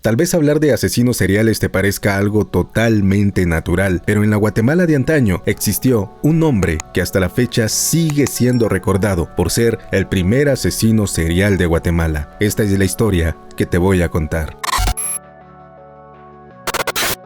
Tal vez hablar de asesinos seriales te parezca algo totalmente natural, pero en la Guatemala de antaño existió un hombre que hasta la fecha sigue siendo recordado por ser el primer asesino serial de Guatemala. Esta es la historia que te voy a contar.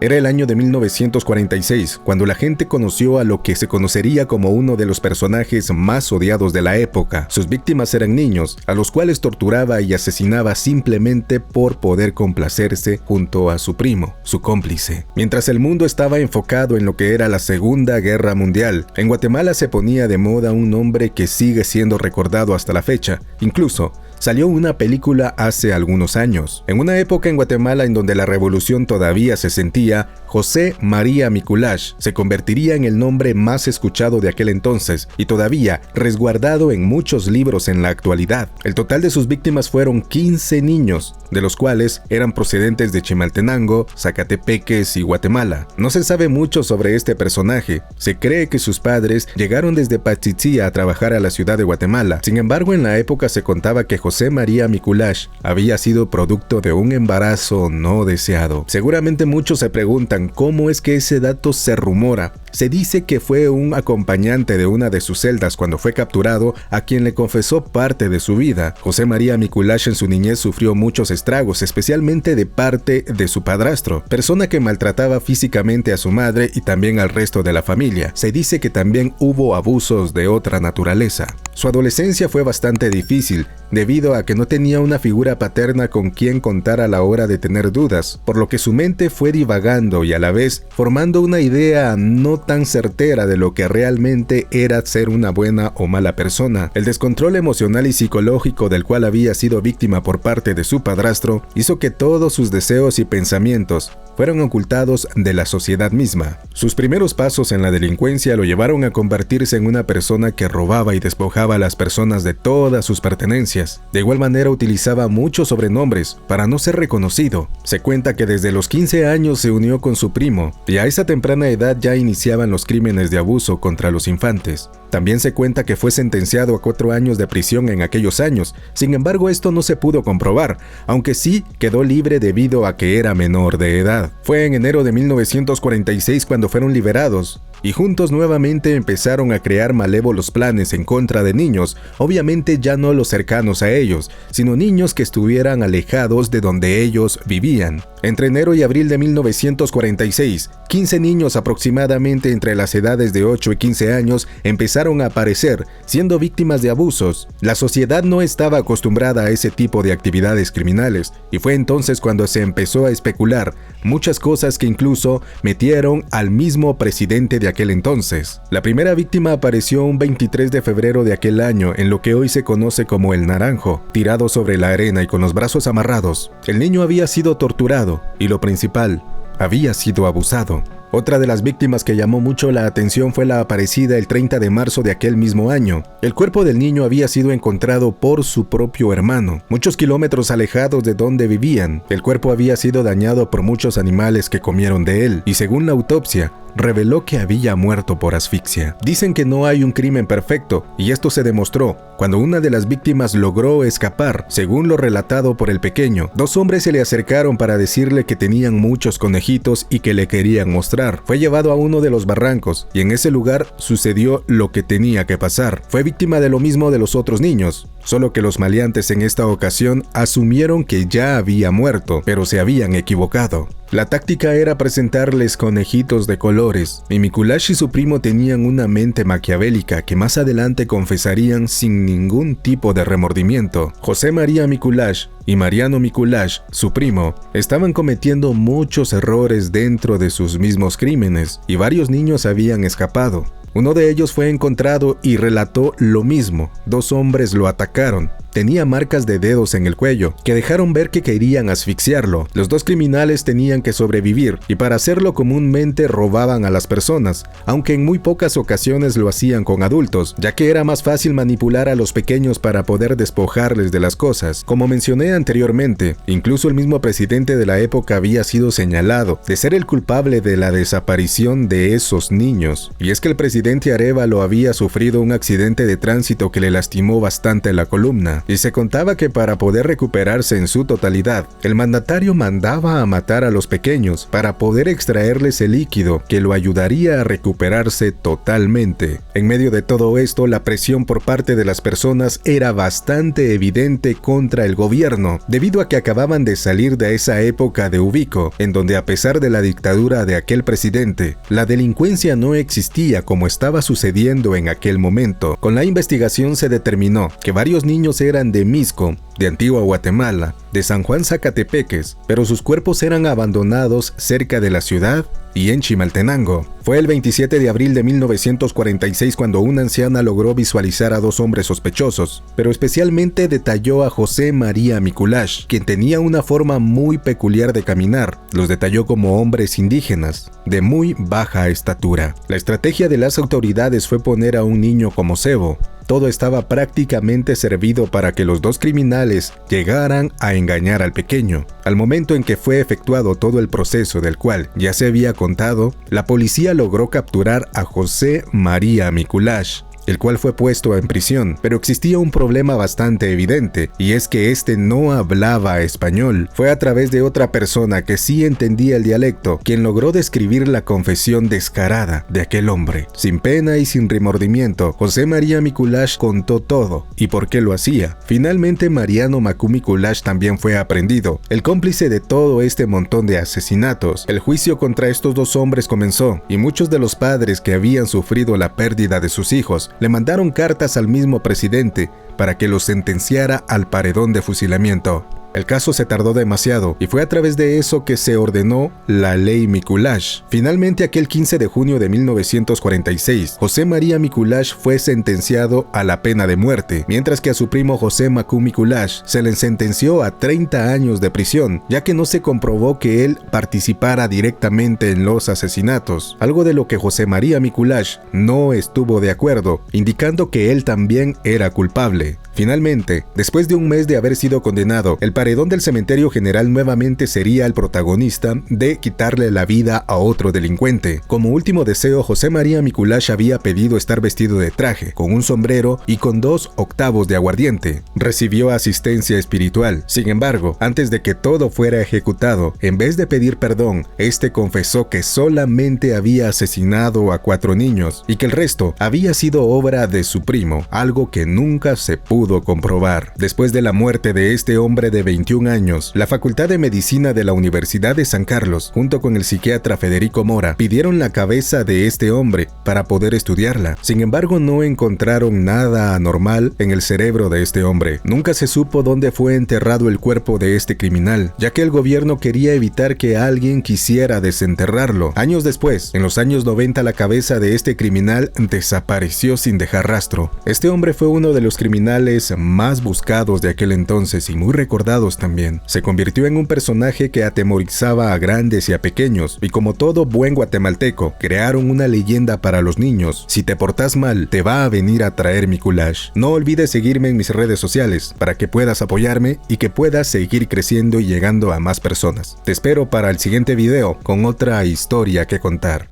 Era el año de 1946, cuando la gente conoció a lo que se conocería como uno de los personajes más odiados de la época. Sus víctimas eran niños, a los cuales torturaba y asesinaba simplemente por poder complacerse junto a su primo, su cómplice. Mientras el mundo estaba enfocado en lo que era la Segunda Guerra Mundial, en Guatemala se ponía de moda un nombre que sigue siendo recordado hasta la fecha. Incluso, salió una película hace algunos años. En una época en Guatemala en donde la revolución todavía se sentía, José María Mikuláš se convertiría en el nombre más escuchado de aquel entonces y todavía resguardado en muchos libros en la actualidad. El total de sus víctimas fueron 15 niños, de los cuales eran procedentes de Chimaltenango, Zacatepeques y Guatemala. No se sabe mucho sobre este personaje. Se cree que sus padres llegaron desde Pachitzía a trabajar a la ciudad de Guatemala. Sin embargo, en la época se contaba que José María Mikuláš había sido producto de un embarazo no deseado. Seguramente muchos se preguntan cómo es que ese dato se rumora. Se dice que fue un acompañante de una de sus celdas cuando fue capturado a quien le confesó parte de su vida. José María Mikuláš en su niñez sufrió muchos estragos, especialmente de parte de su padrastro, persona que maltrataba físicamente a su madre y también al resto de la familia. Se dice que también hubo abusos de otra naturaleza. Su adolescencia fue bastante difícil, debido a que no tenía una figura paterna con quien contar a la hora de tener dudas, por lo que su mente fue divagando y a la vez formando una idea no tan certera de lo que realmente era ser una buena o mala persona. El descontrol emocional y psicológico del cual había sido víctima por parte de su padrastro hizo que todos sus deseos y pensamientos fueron ocultados de la sociedad misma. Sus primeros pasos en la delincuencia lo llevaron a convertirse en una persona que robaba y despojaba a las personas de todas sus pertenencias. De igual manera utilizaba muchos sobrenombres para no ser reconocido. Se cuenta que desde los 15 años se unió con su primo y a esa temprana edad ya iniciaban los crímenes de abuso contra los infantes. También se cuenta que fue sentenciado a 4 años de prisión en aquellos años. Sin embargo, esto no se pudo comprobar, aunque sí quedó libre debido a que era menor de edad. Fue en enero de 1946 cuando fueron liberados, y juntos nuevamente empezaron a crear malévolos planes en contra de niños, obviamente ya no los cercanos a ellos, sino niños que estuvieran alejados de donde ellos vivían. Entre enero y abril de 1946, 15 niños aproximadamente entre las edades de 8 y 15 años empezaron a aparecer, siendo víctimas de abusos. La sociedad no estaba acostumbrada a ese tipo de actividades criminales, y fue entonces cuando se empezó a especular muchas cosas que incluso metieron al mismo presidente de aquel entonces. La primera víctima apareció un 23 de febrero de aquel año en lo que hoy se conoce como el Naranjo, tirado sobre la arena y con los brazos amarrados. El niño había sido torturado y lo principal, había sido abusado. Otra de las víctimas que llamó mucho la atención fue la aparecida el 30 de marzo de aquel mismo año. El cuerpo del niño había sido encontrado por su propio hermano, muchos kilómetros alejados de donde vivían. El cuerpo había sido dañado por muchos animales que comieron de él, y según la autopsia, reveló que había muerto por asfixia. Dicen que no hay un crimen perfecto, y esto se demostró cuando una de las víctimas logró escapar. Según lo relatado por el pequeño, 2 hombres se le acercaron para decirle que tenían muchos conejitos y que le querían mostrar. Fue llevado a uno de los barrancos, y en ese lugar sucedió lo que tenía que pasar. Fue víctima de lo mismo de los otros niños, solo que los maleantes en esta ocasión asumieron que ya había muerto, pero se habían equivocado. La táctica era presentarles conejitos de colores, y Mikuláš y su primo tenían una mente maquiavélica que más adelante confesarían sin ningún tipo de remordimiento. José María Mikuláš y Mariano Mikuláš, su primo, estaban cometiendo muchos errores dentro de sus mismos crímenes, y varios niños habían escapado. Uno de ellos fue encontrado y relató lo mismo. 2 hombres lo atacaron. Tenía marcas de dedos en el cuello, que dejaron ver que querían asfixiarlo. Los 2 criminales tenían que sobrevivir, y para hacerlo comúnmente robaban a las personas, aunque en muy pocas ocasiones lo hacían con adultos, ya que era más fácil manipular a los pequeños para poder despojarles de las cosas. Como mencioné anteriormente, incluso el mismo presidente de la época había sido señalado de ser el culpable de la desaparición de esos niños. Y es que el presidente presidente Arévalo había sufrido un accidente de tránsito que le lastimó bastante la columna, y se contaba que para poder recuperarse en su totalidad, el mandatario mandaba a matar a los pequeños para poder extraerles el líquido que lo ayudaría a recuperarse totalmente. En medio de todo esto, la presión por parte de las personas era bastante evidente contra el gobierno, debido a que acababan de salir de esa época de Ubico, en donde a pesar de la dictadura de aquel presidente, la delincuencia no existía como estaba sucediendo en aquel momento. Con la investigación se determinó que varios niños eran de Misco, de Antigua Guatemala, de San Juan Zacatepeques, pero sus cuerpos eran abandonados cerca de la ciudad y en Chimaltenango. Fue el 27 de abril de 1946 cuando una anciana logró visualizar a dos hombres sospechosos, pero especialmente detalló a José María Mikuláš, quien tenía una forma muy peculiar de caminar. Los detalló como hombres indígenas, de muy baja estatura. La estrategia de las autoridades fue poner a un niño como cebo. Todo estaba prácticamente servido para que los dos criminales llegaran a engañar al pequeño. Al momento en que fue efectuado todo el proceso del cual ya se había contado, la policía logró capturar a José María Mikuláš, el cual fue puesto en prisión, pero existía un problema bastante evidente, y es que este no hablaba español. Fue a través de otra persona que sí entendía el dialecto, quien logró describir la confesión descarada de aquel hombre. Sin pena y sin remordimiento, José María Mikuláš contó todo, y por qué lo hacía. Finalmente, Mariano Macu Mikuláš también fue aprehendido, el cómplice de todo este montón de asesinatos. El juicio contra estos dos hombres comenzó, y muchos de los padres que habían sufrido la pérdida de sus hijos le mandaron cartas al mismo presidente para que los sentenciara al paredón de fusilamiento. El caso se tardó demasiado y fue a través de eso que se ordenó la Ley Mikuláš. Finalmente, aquel 15 de junio de 1946, José María Mikuláš fue sentenciado a la pena de muerte, mientras que a su primo José Macu Mikuláš se le sentenció a 30 años de prisión, ya que no se comprobó que él participara directamente en los asesinatos, algo de lo que José María Mikuláš no estuvo de acuerdo, indicando que él también era culpable. Finalmente, después de un mes de haber sido condenado, el paredón del cementerio general nuevamente sería el protagonista de quitarle la vida a otro delincuente. Como último deseo, José María Mikuláš había pedido estar vestido de traje, con un sombrero y con 2 octavos de aguardiente. Recibió asistencia espiritual. Sin embargo, antes de que todo fuera ejecutado, en vez de pedir perdón, este confesó que solamente había asesinado a 4 niños y que el resto había sido obra de su primo, algo que nunca se pudo comprobar. Después de la muerte de este hombre de 21 años, la Facultad de Medicina de la Universidad de San Carlos, junto con el psiquiatra Federico Mora, pidieron la cabeza de este hombre para poder estudiarla. Sin embargo, no encontraron nada anormal en el cerebro de este hombre. Nunca se supo dónde fue enterrado el cuerpo de este criminal, ya que el gobierno quería evitar que alguien quisiera desenterrarlo. Años después, en los años 90, la cabeza de este criminal desapareció sin dejar rastro. Este hombre fue uno de los criminales más buscados de aquel entonces y muy recordados también. Se convirtió en un personaje que atemorizaba a grandes y a pequeños, y como todo buen guatemalteco, crearon una leyenda para los niños: si te portas mal, te va a venir a traer Mikuláš. No olvides seguirme en mis redes sociales para que puedas apoyarme y que puedas seguir creciendo y llegando a más personas. Te espero para el siguiente video con otra historia que contar.